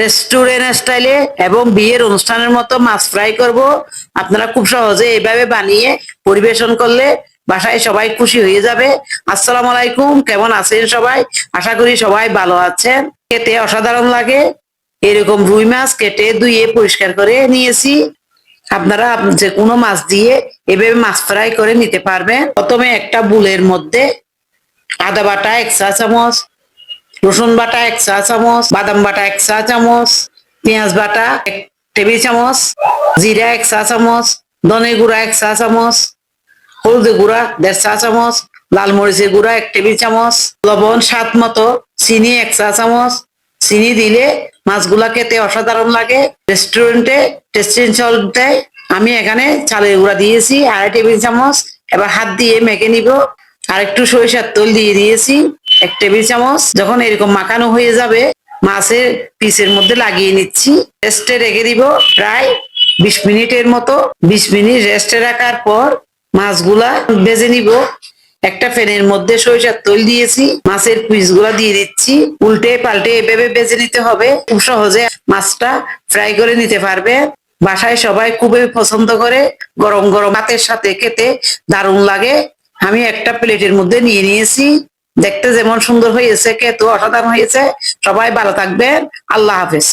Restaurant স্টাইলে এবং বিয়ের অনুষ্ঠানের মতো মাছ ফ্রাই করব। আপনারা খুব সহজে এইভাবে বানিয়ে পরিবেশন করলে বাসায় সবাই খুশি হয়ে যাবে। আসসালামু আলাইকুম, কেমন আছেন সবাই? আশা করি সবাই ভালো আছেন। খেতে অসাধারণ লাগে। এরকম রুই মাছ কেটে ধুয়ে পরিষ্কার করে নিয়েছি। আপনারা যে কোনো মাছ দিয়ে এভাবে মাছ ফ্রাই করে নিতে পারবেন। প্রথমে একটা বুলের মধ্যে আদা বাটা 1 চা চামচ, রসুন বাটা 1 চা চামচ, বাদাম বাটা 1 চা চামচ, পেঁয়াজ বাটা 1 টেবিল চামচ, জিরা 1 চা চামচ, ধনে গুঁড়া 1 চা চামচ, হলদে গুঁড়া 1.5 চা চামচ, লাল মরিচের গুঁড়া 1 টেবিল চামচ, লবণ স্বাদ মতো, চিনি 1 চা চামচ। চিনি দিলে মাছগুলা খেতে অসাধারণ লাগে। রেস্টুরেন্টে টেস্টি সল্ট দেয়, আমি এখানে চালের গুঁড়া দিয়েছি 2.5 টেবিল চামচ। এবার হাত দিয়ে মেখে নিব। আর একটু সরিষার তেল দিয়ে দিয়েছি 1 টেবিল চামচ। যখন এরকম মাখানো হয়ে যাবে, মাছের পিসের মধ্যে লাগিয়ে নিচ্ছি। রেস্টে রেখে দিব প্রায় 20 মিনিটের মতো। 20 মিনিট রেস্টে রাখার পর মাছগুলা ভেজে নিব। একটা প্যানের মধ্যে সরিষার তেল দিয়েছি, মাছের পিসগুলা দিয়ে দিচ্ছি। উল্টে পাল্টে এভাবে ভেজে নিতে হবে। খুব সহজে মাছটা ফ্রাই করে নিতে পারবে। বাসায় সবাই খুবই পছন্দ করে। গরম গরম ভাতের সাথে খেতে দারুণ লাগে। আমি একটা প্লেটের মধ্যে নিয়ে নিয়েছি। দেখতে যেমন সুন্দর হয়েছে, খেতেও অসাধারণ হয়েছে। সবাই ভালো থাকবেন। আল্লাহ হাফেজ।